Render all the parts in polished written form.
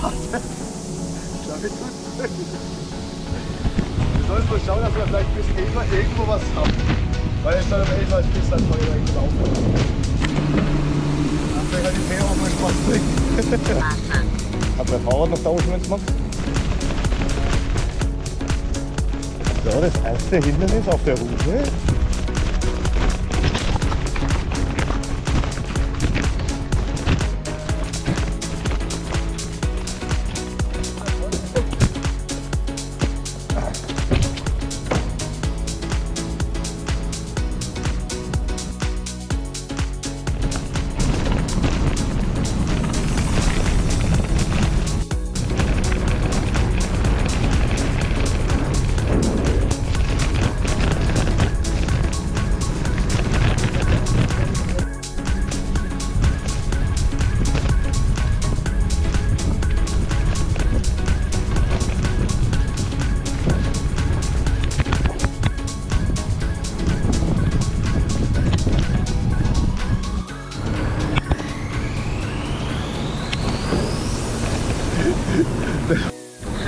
Damit tut's. Wir sollen mal schauen, dass wir vielleicht bis Elfer irgendwo was haben. Weil es dann um 11 ist bis dann teurer irgendwo laufen. Dann vielleicht halt die Fähre auch mal Spaß bringen. Hat mein Fahrrad noch tauschen, wenn es macht? So, das erste Hindernis auf der Route.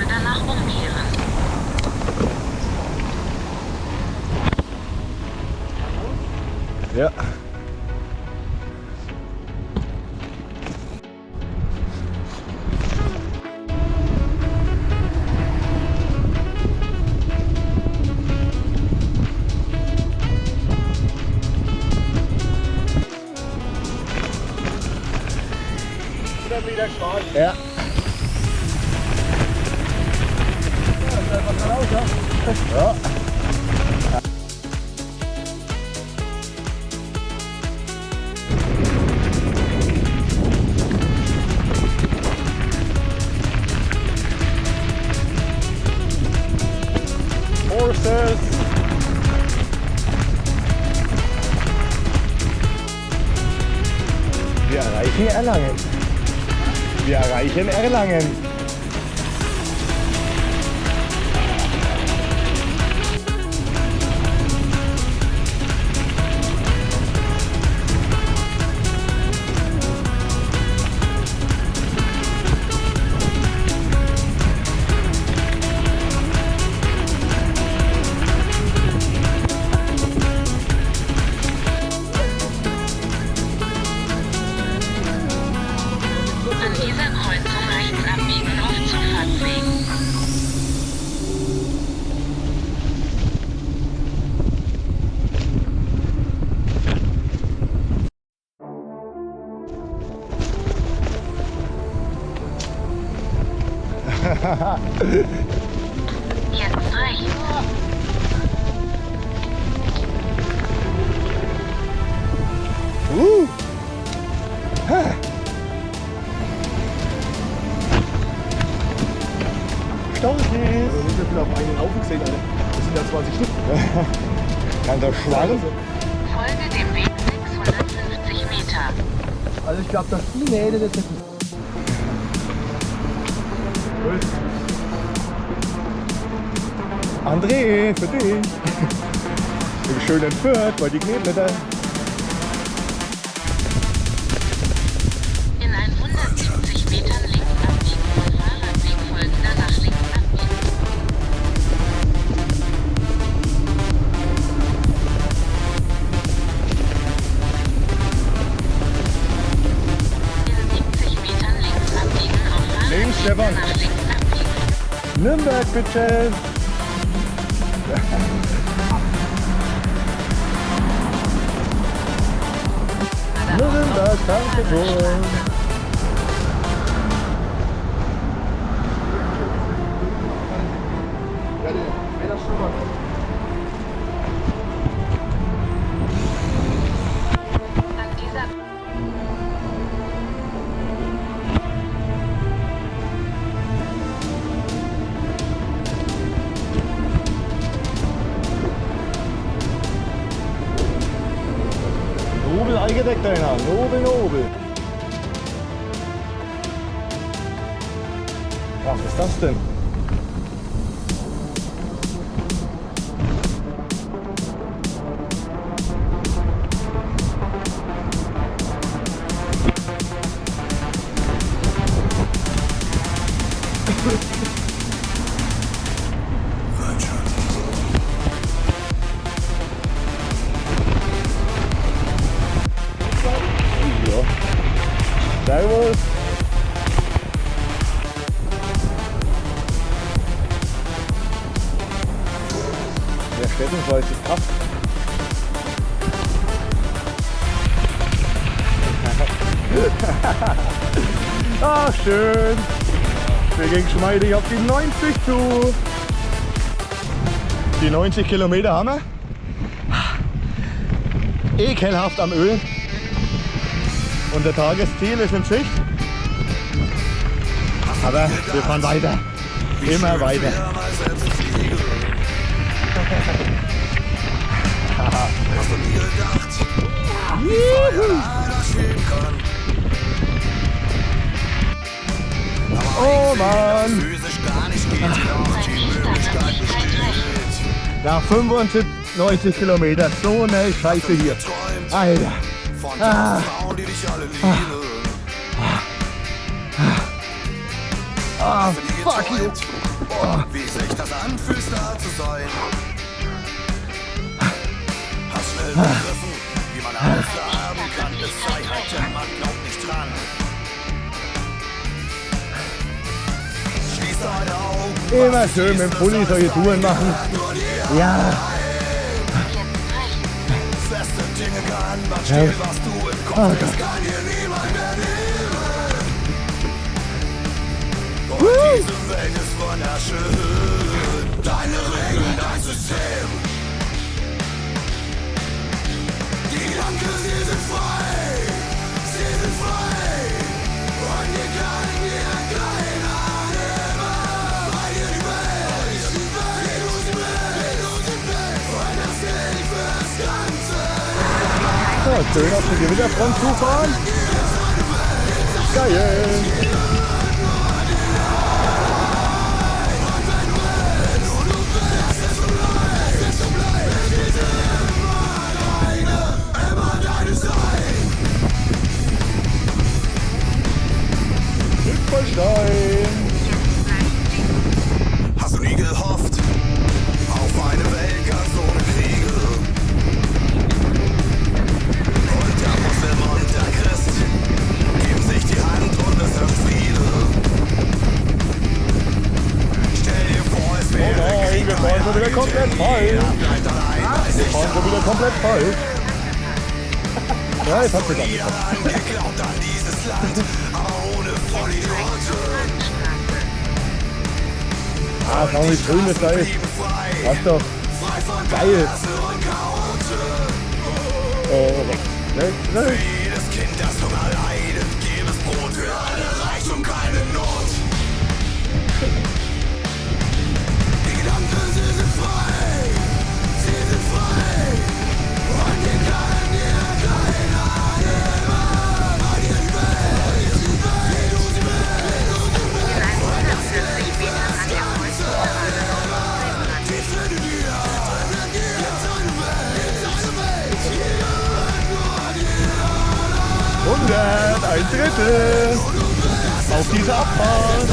Danach umkehren. Ja. Wieder Spaß. Ja. Ja. Horses. Wir erreichen Erlangen. Wir erreichen Erlangen. An dieser Kreuzung rechts abbiegen auf Zufahrtsweg. Jetzt rechts. Stolz. Ich habe auf einen Haufen gesehen, Alter. Das sind ja 20 Stück. Kann doch schwallen. Folge dem Weg 650 Meter. Also ich glaube, dass die Nähte das nicht. André, für dich. Im schönen Fürth, weil die Knetblätter. In 170 Metern links abbiegen und Fahrradweg folgen, danach links abbiegen. In 70 Metern links abbiegen auf Fahrradweg, Links, Stefan. danach links abbiegen. Nürnberg, bitte. Nürnberg, danke wohl. An dieser Nobel eingedeckt einer. Nobel, Nobel. Was ist das denn? Servus. Der Städtungsweis ist krass. Ach, schön. Wir gehen geschmeidig auf die 90 zu. Die 90 Kilometer haben wir. Ekelhaft am Öl. Und der Tagesziel ist in Sicht. Aber wir fahren weiter. Immer weiter. Hast du nie gedacht, wie Feuer das schweben kann? Oh Mann! Physisch gar nicht geht, doch die Möglichkeit besteht. Nach 95 Kilometern, so eine Scheiße hier. Alter. Von tausend Frauen, die dich alle lieben. Ah, Hast du nie fuck you. geträumt, wie sich das anfühlt, da zu sein? Hast schnell begriffen, wie man alles haben kann. Es sei halt, der Mann glaubt nicht dran. Schließ deine Augen. Immer schön mit dem Pulli solche Touren machen. Ja. Feste Dinge kann man stehlen, was du im Kopf hast, kann dir niemand mehr nehmen. Und diese Welt ist wunderschön. Deine Regeln, dein System. Die Gedanken, sie sind frei. Sie sind frei. Und dir kann dir keiner nehmen. Bei dir die Welt. Wie du sie willst. Und das gilt fürs Ganze. Ja, schön auf die Gewitterfront zufahren. Geil. Hipoltstein. Hast du nie gehofft auf eine Welt ganz ohne Kriege? Und der Muslim und der Christ geben sich die Hand und es herrscht Friede. Stell dir vor, es wäre Krieg. Wir fahren schon wieder komplett falsch. Wir fahren schon wieder komplett falsch. Ja, jetzt habt ihr das. Geglaubt an dieses Land, aber ohne Vollidioten. Ah, schau wie schön das da ist. Was doch. Geil. Rechts. Jedes Kind, das Hunger leidet, gäbe es Brot für alle, Reichtum, keine Not. Die Gedanken, sie sind frei. Sie sind frei. Und den kann dir keiner nehmen. Bei dir die Welt. Wie du sie willst. Und das gilt fürs Ganze. Tief drin in dir. Gibt's eine Welt. Hier nur dir. 100, ein Drittel. Auf diese Abfahrt.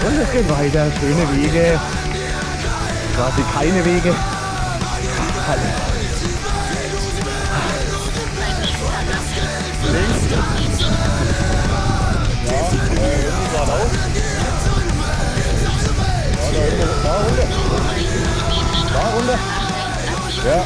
Und es geht weiter, schöne Wege, quasi keine Wege. Links. Ja, geradeaus. Ja, da runter. Da runter. Ja.